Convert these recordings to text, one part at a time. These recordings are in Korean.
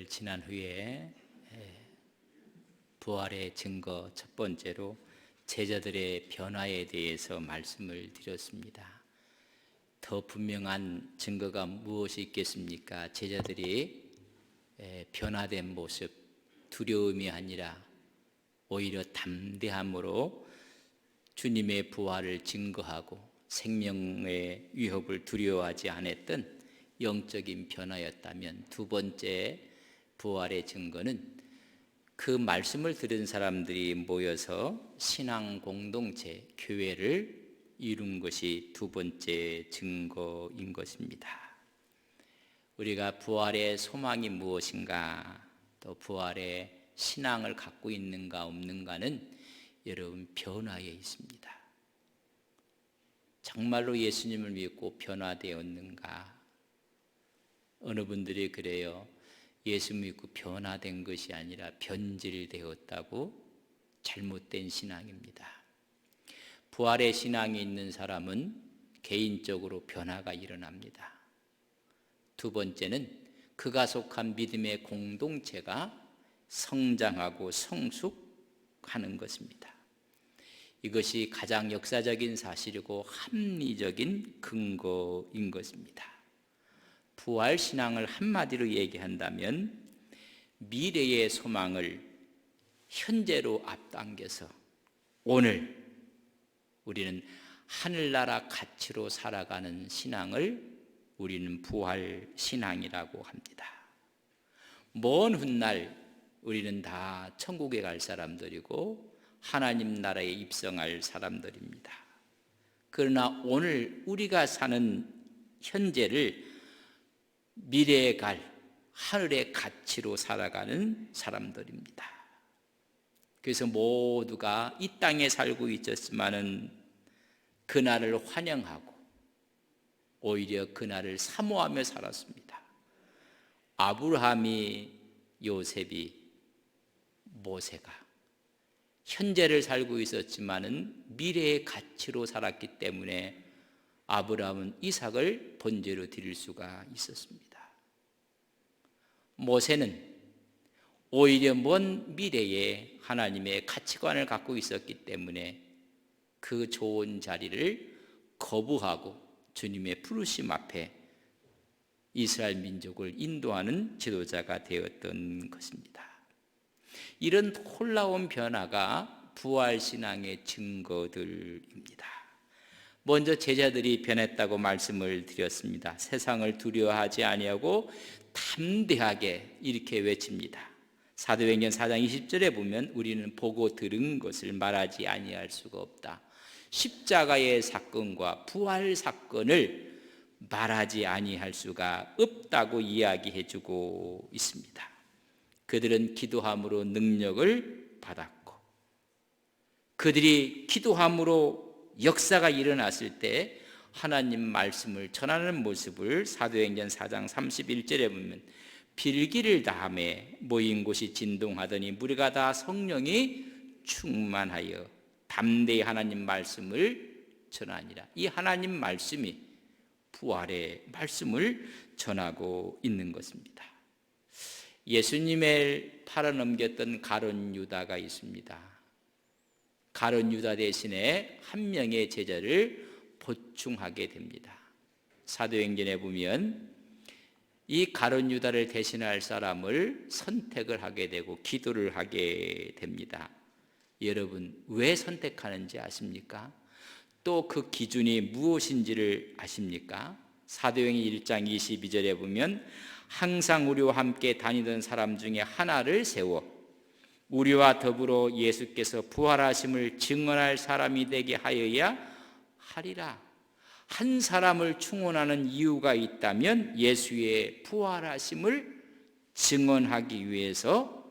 주일을 지난 후에 부활의 증거 첫 번째로 제자들의 변화에 대해서 말씀을 드렸습니다. 더 분명한 증거가 무엇이 있겠습니까? 제자들이 변화된 모습, 두려움이 아니라 오히려 담대함으로 주님의 부활을 증거하고 생명의 위협을 두려워하지 않았던 영적인 변화였다면, 두 번째 부활의 증거는 그 말씀을 들은 사람들이 모여서 신앙 공동체, 교회를 이룬 것이 두 번째 증거인 것입니다. 우리가 부활의 소망이 무엇인가, 또 부활의 신앙을 갖고 있는가 없는가는 여러분 변화에 있습니다. 정말로 예수님을 믿고 변화되었는가? 어느 분들이 그래요. 예수 믿고 변화된 것이 아니라 변질되었다고. 잘못된 신앙입니다. 부활의 신앙이 있는 사람은 개인적으로 변화가 일어납니다. 두 번째는 그가 속한 믿음의 공동체가 성장하고 성숙하는 것입니다. 이것이 가장 역사적인 사실이고 합리적인 근거인 것입니다. 부활 신앙을 한마디로 얘기한다면 미래의 소망을 현재로 앞당겨서 오늘 우리는 하늘나라 가치로 살아가는 신앙을 우리는 부활 신앙이라고 합니다. 먼 훗날 우리는 다 천국에 갈 사람들이고 하나님 나라에 입성할 사람들입니다. 그러나 오늘 우리가 사는 현재를 미래에 갈 하늘의 가치로 살아가는 사람들입니다. 그래서 모두가 이 땅에 살고 있었지만은 그날을 환영하고 오히려 그날을 사모하며 살았습니다. 아브라함이, 요셉이, 모세가 현재를 살고 있었지만은 미래의 가치로 살았기 때문에 아브라함은 이삭을 번제로 드릴 수가 있었습니다. 모세는 오히려 먼 미래에 하나님의 가치관을 갖고 있었기 때문에 그 좋은 자리를 거부하고 주님의 부르심 앞에 이스라엘 민족을 인도하는 지도자가 되었던 것입니다. 이런 놀라운 변화가 부활신앙의 증거들입니다. 먼저 제자들이 변했다고 말씀을 드렸습니다. 세상을 두려워하지 아니하고 담대하게 이렇게 외칩니다. 사도행전 4장 20절에 보면 우리는 보고 들은 것을 말하지 아니할 수가 없다. 십자가의 사건과 부활 사건을 말하지 아니할 수가 없다고 이야기해주고 있습니다. 그들은 기도함으로 능력을 받았고, 그들이 기도함으로 역사가 일어났을 때 하나님 말씀을 전하는 모습을 사도행전 4장 31절에 보면 빌기를 다함에 모인 곳이 진동하더니 무리가 다 성령이 충만하여 담대히 하나님 말씀을 전하니라. 이 하나님 말씀이 부활의 말씀을 전하고 있는 것입니다. 예수님을 팔아넘겼던 가룟 유다가 있습니다. 가룟 유다 대신에 한 명의 제자를 보충하게 됩니다. 사도행전에 보면 이 가룟 유다를 대신할 사람을 선택을 하게 되고 기도를 하게 됩니다. 여러분, 왜 선택하는지 아십니까? 또 그 기준이 무엇인지를 아십니까? 사도행전 1장 22절에 보면 항상 우리와 함께 다니던 사람 중에 하나를 세워 우리와 더불어 예수께서 부활하심을 증언할 사람이 되게 하여야 하리라. 한 사람을 충원하는 이유가 있다면 예수의 부활하심을 증언하기 위해서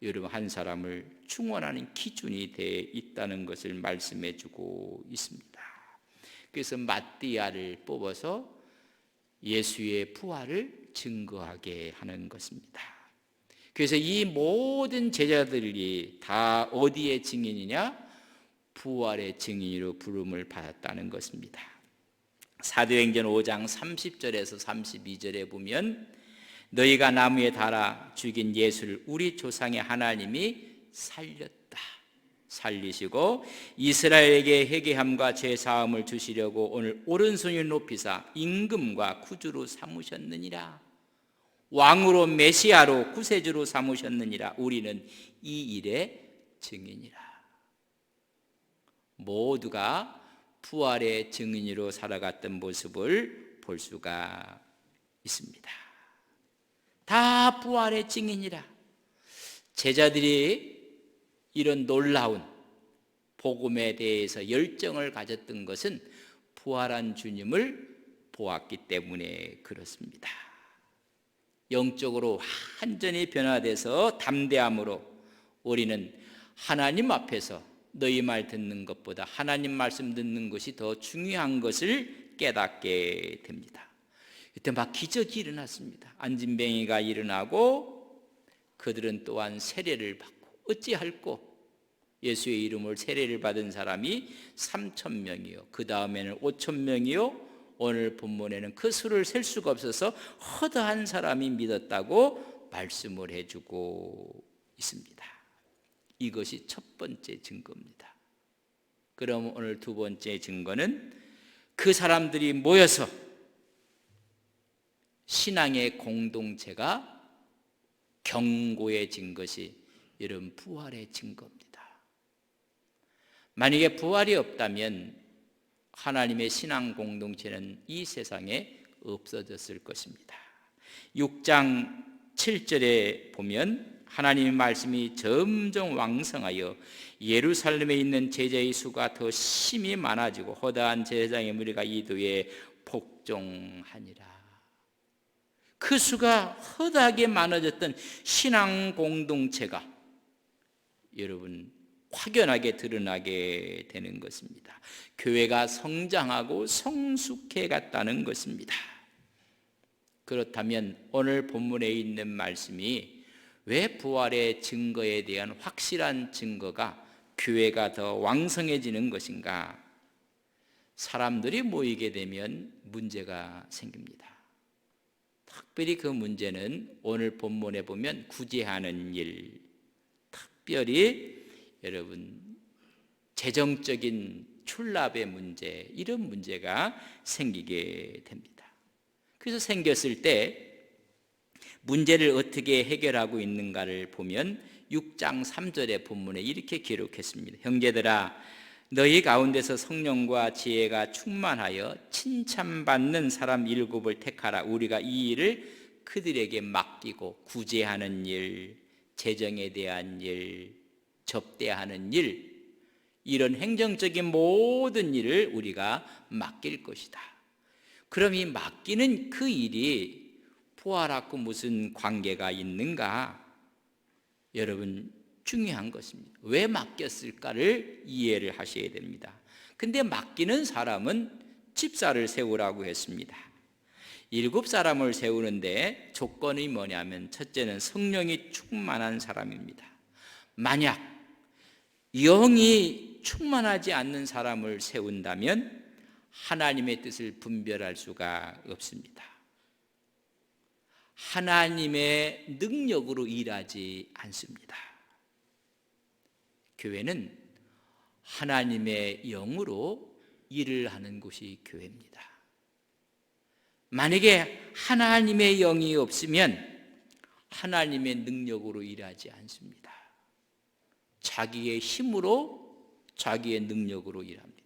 여러분 한 사람을 충원하는 기준이 되어 있다는 것을 말씀해 주고 있습니다. 그래서 마띠아를 뽑아서 예수의 부활을 증거하게 하는 것입니다. 그래서 이 모든 제자들이 다 어디의 증인이냐? 부활의 증인으로 부름을 받았다는 것입니다. 사도행전 5장 30절에서 32절에 보면 너희가 나무에 달아 죽인 예수를 우리 조상의 하나님이 살리시고 이스라엘에게 회개함과 죄사함을 주시려고 오늘 오른손을 높이사 임금과 구주로 삼으셨느니라. 왕으로 메시아로 구세주로 삼으셨느니라. 우리는 이 일의 증인이라. 모두가 부활의 증인으로 살아갔던 모습을 볼 수가 있습니다. 다 부활의 증인이라. 제자들이 이런 놀라운 복음에 대해서 열정을 가졌던 것은 부활한 주님을 보았기 때문에 그렇습니다. 영적으로 완전히 변화돼서 담대함으로 우리는 하나님 앞에서 너희 말 듣는 것보다 하나님 말씀 듣는 것이 더 중요한 것을 깨닫게 됩니다. 이때 막 기적이 일어났습니다. 안진뱅이가 일어나고 그들은 또한 세례를 받고 어찌할꼬 예수의 이름을 세례를 받은 사람이 3,000명이요 그 다음에는 5,000명이요 오늘 본문에는 그 수를 셀 수가 없어서 허다한 사람이 믿었다고 말씀을 해주고 있습니다. 이것이 첫 번째 증거입니다. 그럼 오늘 두 번째 증거는 그 사람들이 모여서 신앙의 공동체가 견고해진 것이 이런 부활의 증거입니다. 만약에 부활이 없다면 하나님의 신앙 공동체는 이 세상에 없어졌을 것입니다. 6장 7절에 보면 하나님의 말씀이 점점 왕성하여 예루살렘에 있는 제자의 수가 더 심히 많아지고 허다한 제사장의 무리가 이도에 복종하니라. 그 수가 허다하게 많아졌던 신앙 공동체가 여러분 확연하게 드러나게 되는 것입니다. 교회가 성장하고 성숙해 갔다는 것입니다. 그렇다면 오늘 본문에 있는 말씀이 왜 부활의 증거에 대한 확실한 증거가 교회가 더 왕성해지는 것인가? 사람들이 모이게 되면 문제가 생깁니다. 특별히 그 문제는 오늘 본문에 보면 구제하는 일, 특별히 여러분 재정적인 출납의 문제, 이런 문제가 생기게 됩니다. 그래서 생겼을 때 문제를 어떻게 해결하고 있는가를 보면 6장 3절의 본문에 이렇게 기록했습니다. 형제들아, 너희 가운데서 성령과 지혜가 충만하여 칭찬받는 사람 7을 택하라. 우리가 이 일을 그들에게 맡기고 구제하는 일, 재정에 대한 일, 접대하는 일, 이런 행정적인 모든 일을 우리가 맡길 것이다. 그럼 이 맡기는 그 일이 부활하고 무슨 관계가 있는가? 여러분 중요한 것입니다. 왜 맡겼을까를 이해를 하셔야 됩니다. 근데 맡기는 사람은 집사를 세우라고 했습니다. 7사람을 세우는데 조건이 뭐냐면 첫째는 성령이 충만한 사람입니다. 만약 영이 충만하지 않는 사람을 세운다면 하나님의 뜻을 분별할 수가 없습니다. 하나님의 능력으로 일하지 않습니다. 교회는 하나님의 영으로 일을 하는 곳이 교회입니다. 만약에 하나님의 영이 없으면 하나님의 능력으로 일하지 않습니다. 자기의 힘으로, 자기의 능력으로 일합니다.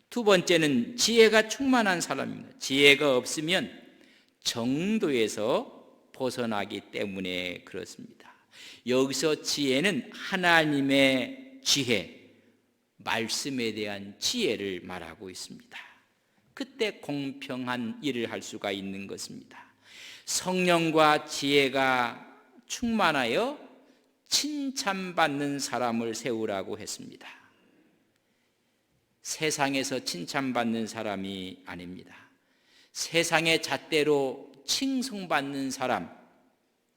두 번째는 지혜가 충만한 사람입니다. 지혜가 없으면 정도에서 벗어나기 때문에 그렇습니다. 여기서 지혜는 하나님의 지혜, 말씀에 대한 지혜를 말하고 있습니다. 그때 공평한 일을 할 수가 있는 것입니다. 성령과 지혜가 충만하여 칭찬받는 사람을 세우라고 했습니다. 세상에서 칭찬받는 사람이 아닙니다. 세상의 잣대로 칭송받는 사람,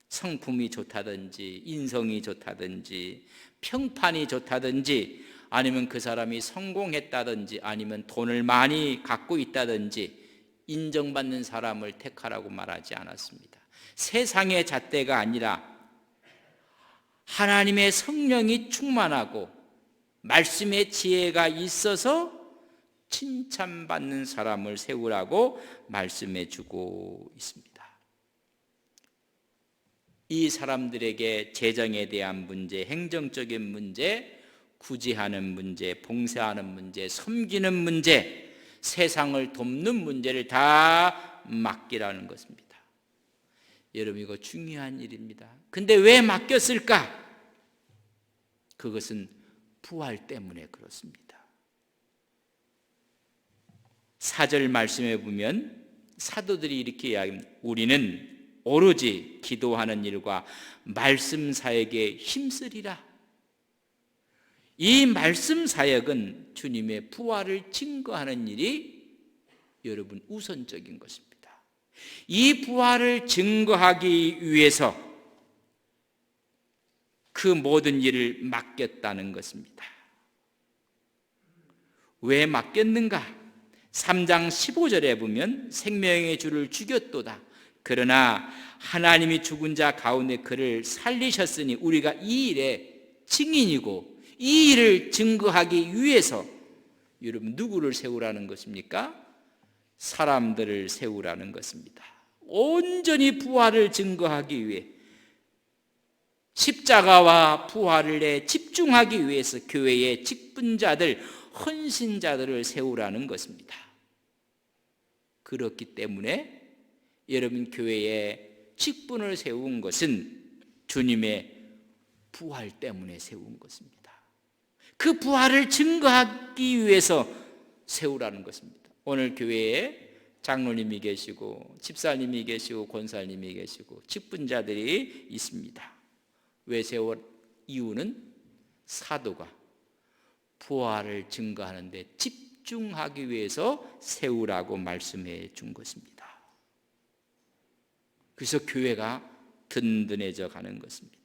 성품이 좋다든지 인성이 좋다든지 평판이 좋다든지 아니면 그 사람이 성공했다든지 아니면 돈을 많이 갖고 있다든지 인정받는 사람을 택하라고 말하지 않았습니다. 세상의 잣대가 아니라 하나님의 성령이 충만하고 말씀의 지혜가 있어서 칭찬받는 사람을 세우라고 말씀해 주고 있습니다. 이 사람들에게 재정에 대한 문제, 행정적인 문제, 구제하는 문제, 봉사하는 문제, 섬기는 문제, 세상을 돕는 문제를 다 맡기라는 것입니다. 여러분, 이거 중요한 일입니다. 근데 왜 맡겼을까? 그것은 부활 때문에 그렇습니다. 4절 말씀에 보면 사도들이 이렇게 이야기합니다. 우리는 오로지 기도하는 일과 말씀 사역에 힘쓰리라. 이 말씀 사역은 주님의 부활을 증거하는 일이 여러분 우선적인 것입니다. 이 부활을 증거하기 위해서 그 모든 일을 맡겼다는 것입니다. 왜 맡겼는가? 3장 15절에 보면 생명의 주를 죽였도다. 그러나 하나님이 죽은 자 가운데 그를 살리셨으니 우리가 이 일의 증인이고 이 일을 증거하기 위해서 여러분 누구를 세우라는 것입니까? 사람들을 세우라는 것입니다. 온전히 부활을 증거하기 위해 십자가와 부활에 집중하기 위해서 교회의 직분자들, 헌신자들을 세우라는 것입니다. 그렇기 때문에 여러분 교회에 직분을 세운 것은 주님의 부활 때문에 세운 것입니다. 그 부활을 증거하기 위해서 세우라는 것입니다. 오늘 교회에 장로님이 계시고 집사님이 계시고 권사님이 계시고 직분자들이 있습니다. 왜 세워? 이유는 사도가 부활을 증거하는 데 집중하기 위해서 세우라고 말씀해 준 것입니다. 그래서 교회가 든든해져 가는 것입니다.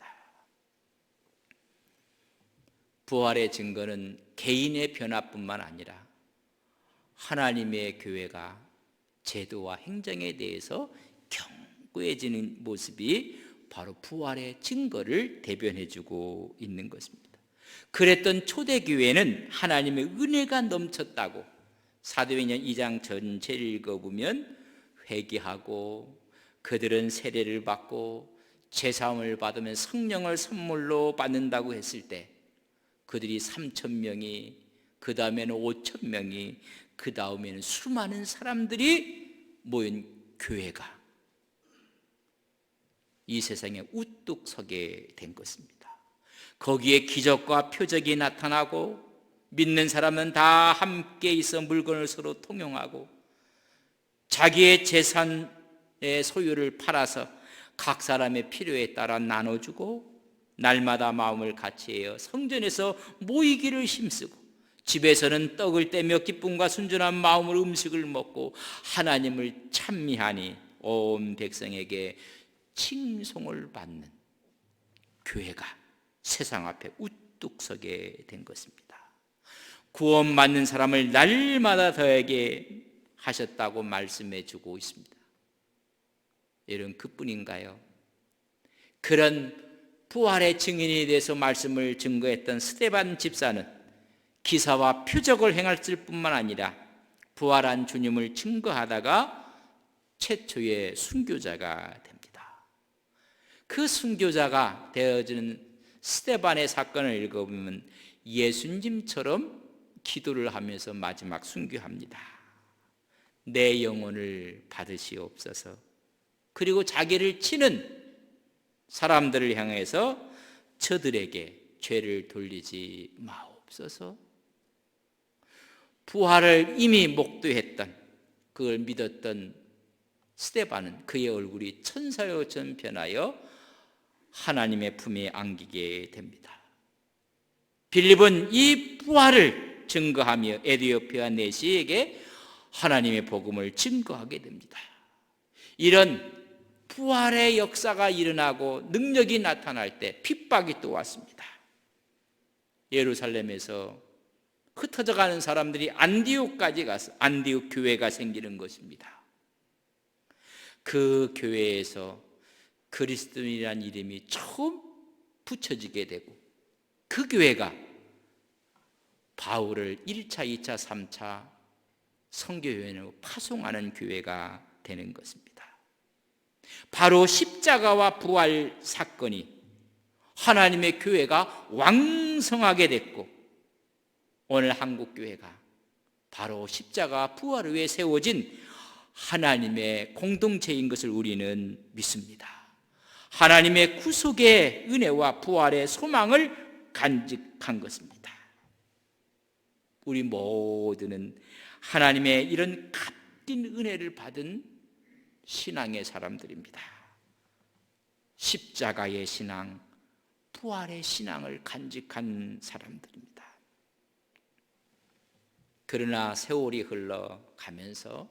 부활의 증거는 개인의 변화뿐만 아니라 하나님의 교회가 제도와 행정에 대해서 견고해지는 모습이 바로 부활의 증거를 대변해주고 있는 것입니다. 그랬던 초대교회는 하나님의 은혜가 넘쳤다고 사도행전 2장 전체를 읽어보면 회개하고 그들은 세례를 받고 제사함을 받으면 성령을 선물로 받는다고 했을 때 그들이 3,000명이, 그 다음에는 5,000명이, 그 다음에는 수많은 사람들이 모인 교회가 이 세상에 우뚝 서게 된 것입니다. 거기에 기적과 표적이 나타나고 믿는 사람은 다 함께 있어 물건을 서로 통용하고 자기의 재산의 소유를 팔아서 각 사람의 필요에 따라 나눠주고 날마다 마음을 같이해요 성전에서 모이기를 힘쓰고 집에서는 떡을 떼며 기쁨과 순전한 마음으로 음식을 먹고 하나님을 찬미하니 온 백성에게 칭송을 받는 교회가 세상 앞에 우뚝 서게 된 것입니다. 구원받는 사람을 날마다 더하게 하셨다고 말씀해 주고 있습니다. 여러분 그뿐인가요? 그런 부활의 증인이 돼서 말씀을 증거했던 스데반 집사는 기사와 표적을 행했을 뿐만 아니라 부활한 주님을 증거하다가 최초의 순교자가 됩니다. 그 순교자가 되어지는 스데반의 사건을 읽어보면 예수님처럼 기도를 하면서 마지막 순교합니다. 내 영혼을 받으시옵소서. 그리고 자기를 치는 사람들을 향해서 저들에게 죄를 돌리지 마옵소서. 부활을 이미 목도했던, 그걸 믿었던 스데반은 그의 얼굴이 천사요처럼 변하여 하나님의 품에 안기게 됩니다. 빌립은 이 부활을 증거하며 에디오피아 내시에게 하나님의 복음을 증거하게 됩니다. 이런 부활의 역사가 일어나고 능력이 나타날 때 핍박이 또 왔습니다. 예루살렘에서 흩어져 가는 사람들이 안디옥까지 가서 안디옥 교회가 생기는 것입니다. 그 교회에서 그리스도인이라는 이름이 처음 붙여지게 되고 그 교회가 바울을 1차, 2차, 3차 선교여행으로 파송하는 교회가 되는 것입니다. 바로 십자가와 부활 사건이 하나님의 교회가 왕성하게 됐고 오늘 한국교회가 바로 십자가와 부활 위에 세워진 하나님의 공동체인 것을 우리는 믿습니다. 하나님의 구속의 은혜와 부활의 소망을 간직한 것입니다. 우리 모두는 하나님의 이런 값진 은혜를 받은 신앙의 사람들입니다. 십자가의 신앙, 부활의 신앙을 간직한 사람들입니다. 그러나 세월이 흘러가면서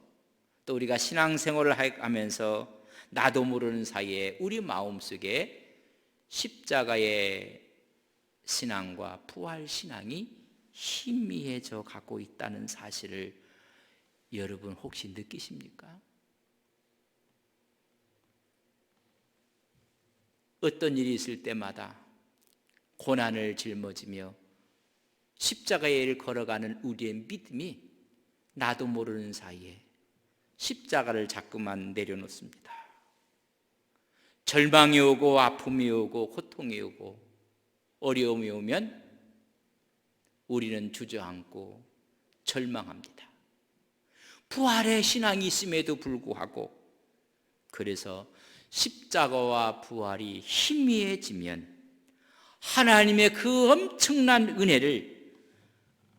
또 우리가 신앙생활을 하면서 나도 모르는 사이에 우리 마음속에 십자가의 신앙과 부활 신앙이 희미해져 가고 있다는 사실을 여러분 혹시 느끼십니까? 어떤 일이 있을 때마다 고난을 짊어지며 십자가의 일을 걸어가는 우리의 믿음이 나도 모르는 사이에 십자가를 자꾸만 내려놓습니다. 절망이 오고 아픔이 오고 고통이 오고 어려움이 오면 우리는 주저앉고 절망합니다. 부활의 신앙이 있음에도 불구하고 그래서 십자가와 부활이 희미해지면 하나님의 그 엄청난 은혜를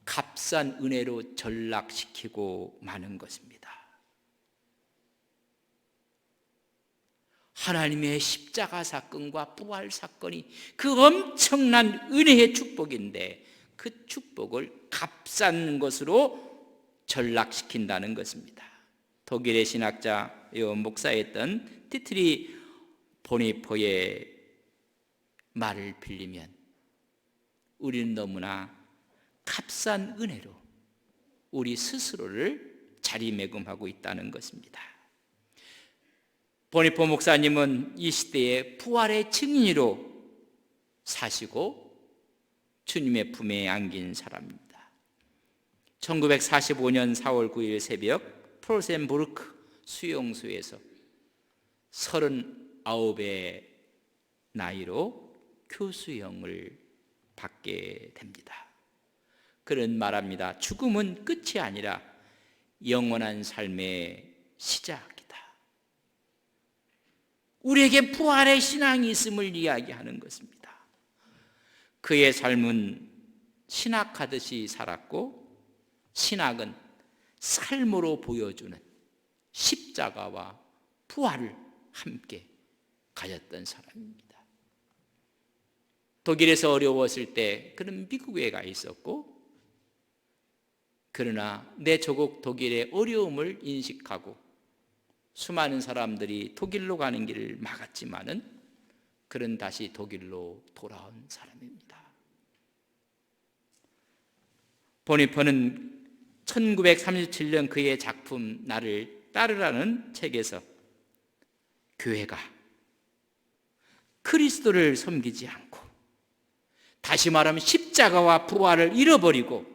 값싼 은혜로 전락시키고 마는 것입니다. 하나님의 십자가 사건과 부활 사건이 그 엄청난 은혜의 축복인데 그 축복을 값싼 것으로 전락시킨다는 것입니다. 독일의 신학자 목사였던 디트리 보니포의 말을 빌리면 우리는 너무나 값싼 은혜로 우리 스스로를 자리매김하고 있다는 것입니다. 보니포 목사님은 이 시대의 부활의 증인으로 사시고 주님의 품에 안긴 사람입니다. 1945년 4월 9일 새벽 프로센부르크 수용소에서 39의 나이로 교수형을 받게 됩니다. 그런 말합니다. 죽음은 끝이 아니라 영원한 삶의 시작이다. 우리에게 부활의 신앙이 있음을 이야기하는 것입니다. 그의 삶은 신학하듯이 살았고 신학은 삶으로 보여주는 십자가와 부활을 함께 가졌던 사람입니다. 독일에서 어려웠을 때 그는 미국에 가 있었고 그러나 내 조국 독일의 어려움을 인식하고 수많은 사람들이 독일로 가는 길을 막았지만은 그는 다시 독일로 돌아온 사람입니다. 보니포는 1937년 그의 작품 나를 따르라는 책에서 교회가 그리스도를 섬기지 않고 다시 말하면 십자가와 부활을 잃어버리고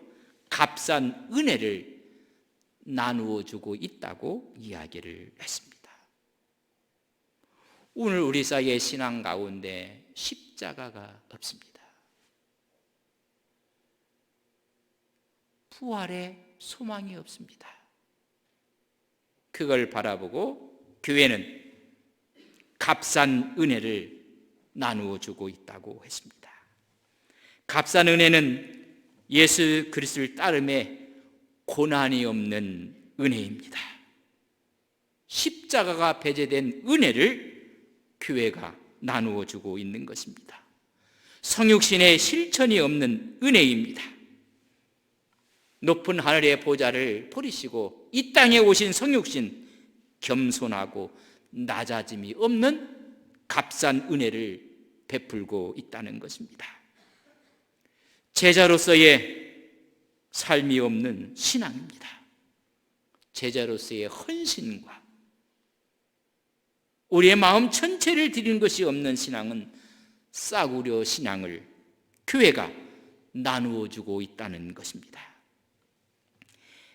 값싼 은혜를 나누어 주고 있다고 이야기를 했습니다. 오늘 우리 사이의 신앙 가운데 십자가가 없습니다. 부활의 소망이 없습니다. 그걸 바라보고 교회는 값싼 은혜를 나누어 주고 있다고 했습니다. 값싼 은혜는 예수 그리스도를 따름에 고난이 없는 은혜입니다. 십자가가 배제된 은혜를 교회가 나누어 주고 있는 것입니다. 성육신의 실천이 없는 은혜입니다. 높은 하늘의 보좌를 버리시고 이 땅에 오신 성육신, 겸손하고 낮아짐이 없는 값싼 은혜를 베풀고 있다는 것입니다. 제자로서의 삶이 없는 신앙입니다. 제자로서의 헌신과 우리의 마음 전체를 드리는 것이 없는 신앙은 싸구려 신앙을 교회가 나누어 주고 있다는 것입니다.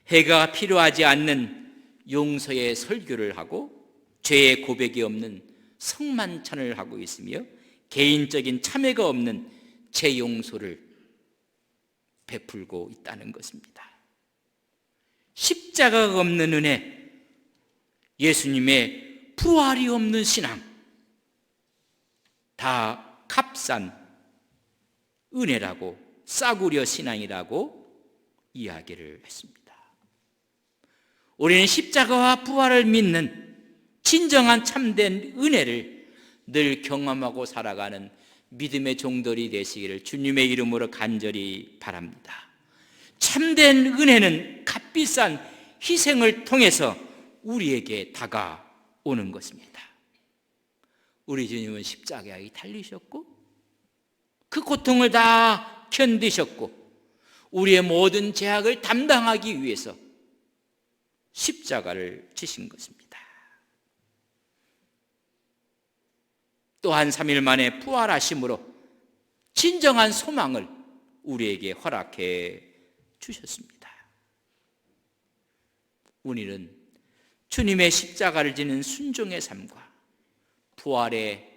해가 필요하지 않는 용서의 설교를 하고 죄의 고백이 없는 성만찬을 하고 있으며 개인적인 참회가 없는 재용서를 베풀고 있다는 것입니다. 십자가가 없는 은혜, 예수님의 부활이 없는 신앙, 다 값싼 은혜라고, 싸구려 신앙이라고 이야기를 했습니다. 우리는 십자가와 부활을 믿는 진정한 참된 은혜를 늘 경험하고 살아가는 믿음의 종들이 되시기를 주님의 이름으로 간절히 바랍니다. 참된 은혜는 값비싼 희생을 통해서 우리에게 다가오는 것입니다. 우리 주님은 십자가에 달리셨고 그 고통을 다 견디셨고 우리의 모든 죄악을 담당하기 위해서 십자가를 지신 것입니다. 또한 3일 만에 부활하심으로 진정한 소망을 우리에게 허락해 주셨습니다. 우리는 주님의 십자가를 지는 순종의 삶과 부활의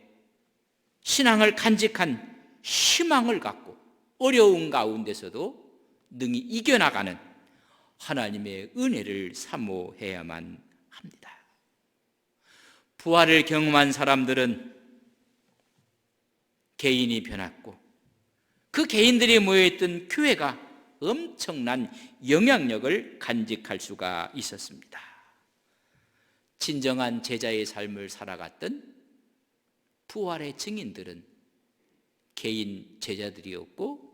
신앙을 간직한 희망을 갖고 어려운 가운데서도 능히 이겨나가는 하나님의 은혜를 사모해야만 합니다. 부활을 경험한 사람들은 개인이 변했고 그 개인들이 모여있던 교회가 엄청난 영향력을 간직할 수가 있었습니다. 진정한 제자의 삶을 살아갔던 부활의 증인들은 개인 제자들이었고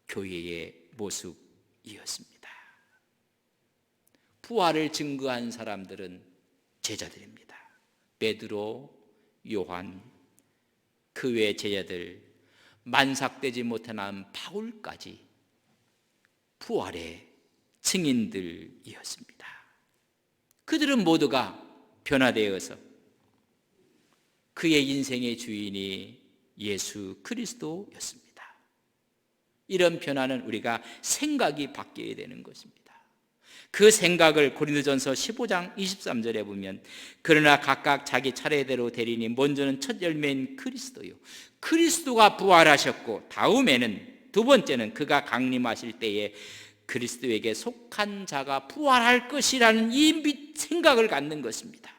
교회의 모습이었습니다. 부활을 증거한 사람들은 제자들입니다. 베드로, 요한, 그 외 제자들, 만삭되지 못한 바울까지 부활의 증인들이었습니다. 그들은 모두가 변화되어서 그의 인생의 주인이 예수 그리스도였습니다. 이런 변화는 우리가 생각이 바뀌어야 되는 것입니다. 그 생각을 고린도전서 15장 23절에 보면 그러나 각각 자기 차례대로 되리니 먼저는 첫 열매인 그리스도요 그리스도가 부활하셨고 다음에는 두 번째는 그가 강림하실 때에 그리스도에게 속한 자가 부활할 것이라는 이 생각을 갖는 것입니다.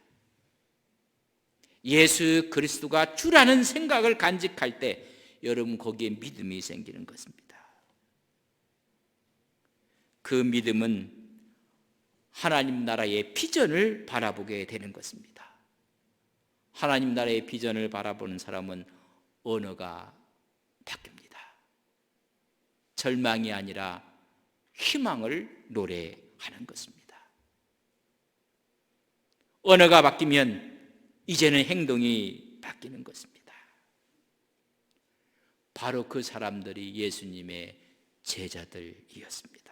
예수 그리스도가 주라는 생각을 간직할 때 여러분 거기에 믿음이 생기는 것입니다. 그 믿음은 하나님 나라의 비전을 바라보게 되는 것입니다. 하나님 나라의 비전을 바라보는 사람은 언어가 바뀝니다. 절망이 아니라 희망을 노래하는 것입니다. 언어가 바뀌면 이제는 행동이 바뀌는 것입니다. 바로 그 사람들이 예수님의 제자들이었습니다.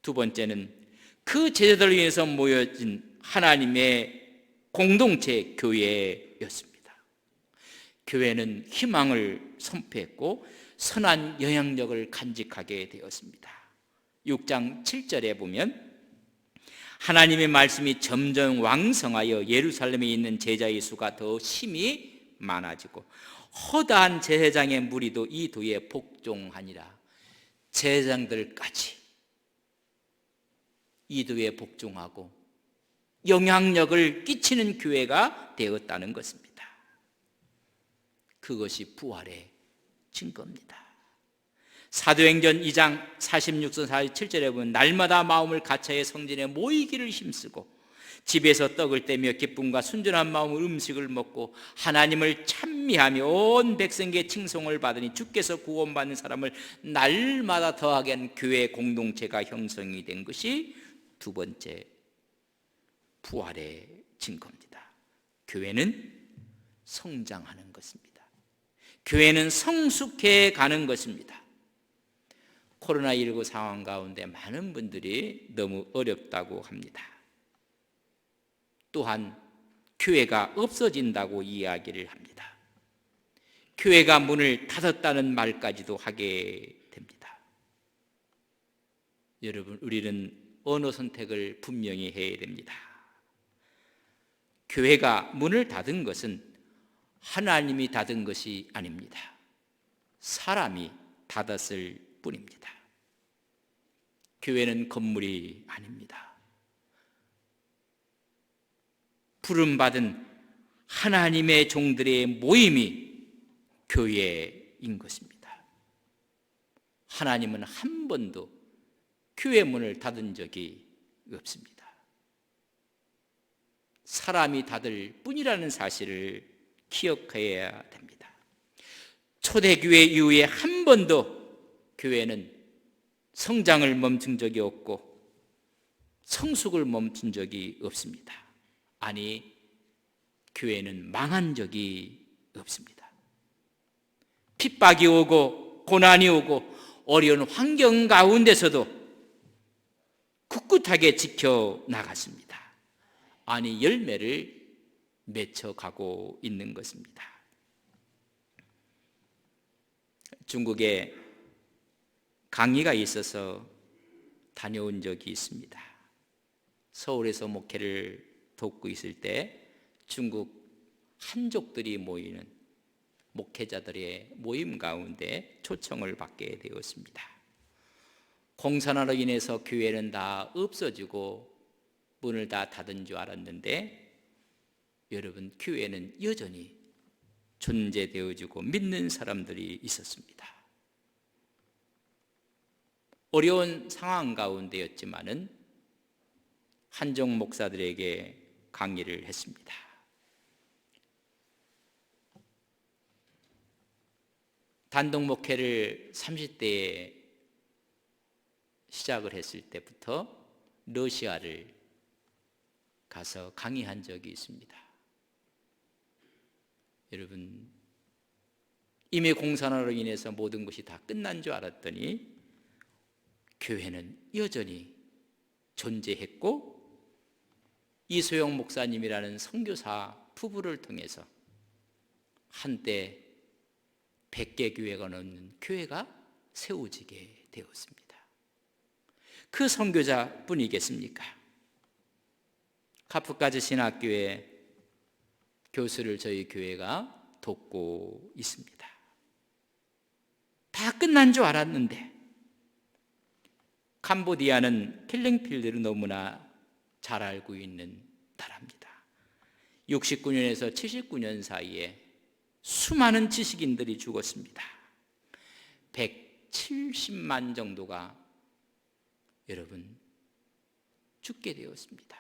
두 번째는 그 제자들을 위해서 모여진 하나님의 공동체 교회였습니다. 교회는 희망을 선포했고 선한 영향력을 간직하게 되었습니다. 6장 7절에 보면 하나님의 말씀이 점점 왕성하여 예루살렘에 있는 제자의 수가 더 심히 많아지고 허다한 제사장의 무리도 이 도에 복종하니라. 제사장들까지 이도에 복종하고 영향력을 끼치는 교회가 되었다는 것입니다. 그것이 부활의 증거입니다. 사도행전 2장 46절 47절에 보면 날마다 마음을 같이하여 성전에 모이기를 힘쓰고 집에서 떡을 떼며 기쁨과 순전한 마음으로 음식을 먹고 하나님을 찬미하며 온 백성에게 칭송을 받으니 주께서 구원받는 사람을 날마다 더하게 하는 교회 공동체가 형성이 된 것이 두 번째 부활의 증거입니다. 교회는 성장하는 것입니다. 교회는 성숙해 가는 것입니다. 코로나19 상황 가운데 많은 분들이 너무 어렵다고 합니다. 또한 교회가 없어진다고 이야기를 합니다. 교회가 문을 닫았다는 말까지도 하게 됩니다. 여러분, 우리는 어느 선택을 분명히 해야 됩니다. 교회가 문을 닫은 것은 하나님이 닫은 것이 아닙니다. 사람이 닫았을 뿐입니다. 교회는 건물이 아닙니다. 부름받은 하나님의 종들의 모임이 교회인 것입니다. 하나님은 한 번도 교회 문을 닫은 적이 없습니다. 사람이 닫을 뿐이라는 사실을 기억해야 됩니다. 초대교회 이후에 한 번도 교회는 성장을 멈춘 적이 없고 성숙을 멈춘 적이 없습니다. 아니, 교회는 망한 적이 없습니다. 핍박이 오고 고난이 오고 어려운 환경 가운데서도 굳굳하게 지켜나갔습니다. 아니, 열매를 맺혀가고 있는 것입니다. 중국에 강의가 있어서 다녀온 적이 있습니다. 서울에서 목회를 돕고 있을 때 중국 한족들이 모이는 목회자들의 모임 가운데 초청을 받게 되었습니다. 공산화로 인해서 교회는 다 없어지고 문을 다 닫은 줄 알았는데, 여러분, 교회는 여전히 존재되어지고 믿는 사람들이 있었습니다. 어려운 상황 가운데였지만은 한족 목사들에게 강의를 했습니다. 단독 목회를 30대에 시작을 했을 때부터 러시아를 가서 강의한 적이 있습니다. 여러분, 이미 공산화로 인해서 모든 것이 다 끝난 줄 알았더니 교회는 여전히 존재했고, 이소영 목사님이라는 선교사 부부를 통해서 한때 100개 교회가 넘는 교회가 세워지게 되었습니다. 그 선교자 뿐이겠습니까? 카프카즈 신학교의 교수를 저희 교회가 돕고 있습니다. 다 끝난 줄 알았는데, 캄보디아는 킬링필드를 너무나 잘 알고 있는 나라입니다. 69년에서 79년 사이에 수많은 지식인들이 죽었습니다. 170만 정도가 여러분 죽게 되었습니다.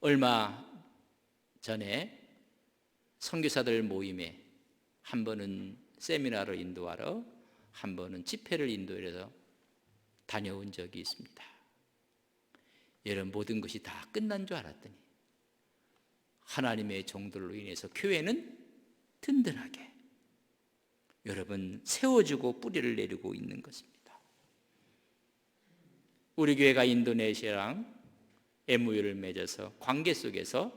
얼마 전에 선교사들 모임에 한 번은 세미나를 인도하러, 한 번은 집회를 인도해서 다녀온 적이 있습니다. 여러분, 모든 것이 다 끝난 줄 알았더니 하나님의 종들로 인해서 교회는 든든하게 여러분 세워지고 뿌리를 내리고 있는 것입니다. 우리 교회가 인도네시아랑 MOU를 맺어서 관계 속에서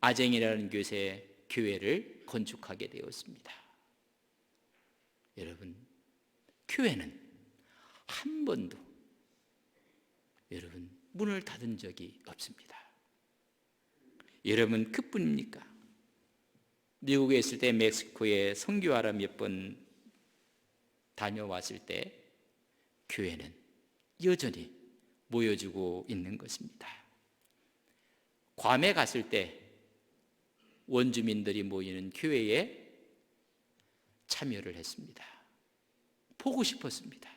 아쟁이라는 곳에 교회를 건축하게 되었습니다. 여러분, 교회는 한 번도 여러분 문을 닫은 적이 없습니다. 여러분, 그뿐입니까? 미국에 있을 때 멕시코에 선교하러 몇 번 다녀왔을 때 교회는 여전히 모여주고 있는 것입니다. 괌에 갔을 때 원주민들이 모이는 교회에 참여를 했습니다. 보고 싶었습니다.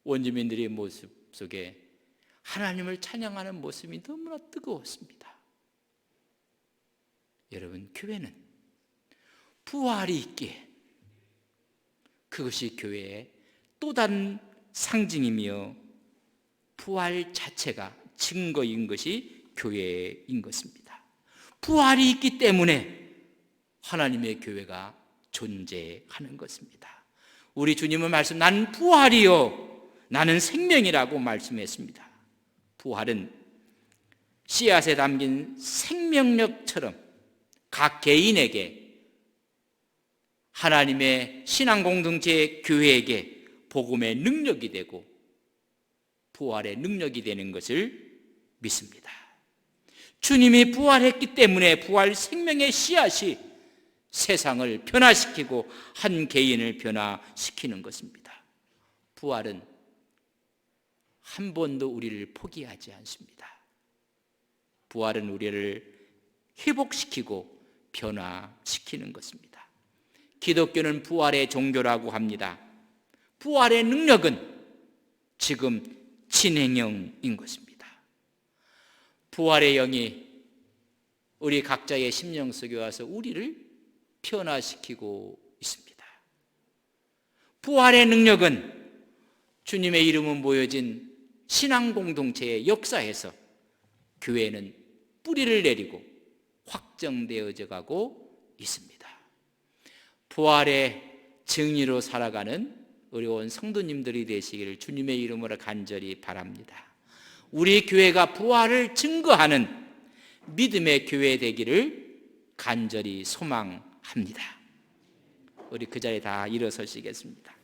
원주민들의 모습 속에 하나님을 찬양하는 모습이 너무나 뜨거웠습니다. 여러분, 교회는 부활이 있기에 그것이 교회의 또 다른 상징이며 부활 자체가 증거인 것이 교회인 것입니다. 부활이 있기 때문에 하나님의 교회가 존재하는 것입니다. 우리 주님은 나는 부활이요 나는 생명이라고 말씀했습니다. 부활은 씨앗에 담긴 생명력처럼 각 개인에게, 하나님의 신앙 공동체 교회에게 복음의 능력이 되고 부활의 능력이 되는 것을 믿습니다. 주님이 부활했기 때문에 부활 생명의 씨앗이 세상을 변화시키고 한 개인을 변화시키는 것입니다. 부활은 한 번도 우리를 포기하지 않습니다. 부활은 우리를 회복시키고 변화시키는 것입니다. 기독교는 부활의 종교라고 합니다. 부활의 능력은 지금 진행형인 것입니다. 부활의 영이 우리 각자의 심령 속에 와서 우리를 변화시키고 있습니다. 부활의 능력은 주님의 이름은 모여진 신앙 공동체의 역사에서 교회는 뿌리를 내리고 확정되어져 가고 있습니다. 부활의 증인으로 살아가는 우리 온 성도님들이 되시기를 주님의 이름으로 간절히 바랍니다. 우리 교회가 부활을 증거하는 믿음의 교회 되기를 간절히 소망합니다. 우리 그 자리에 다 일어서시겠습니다.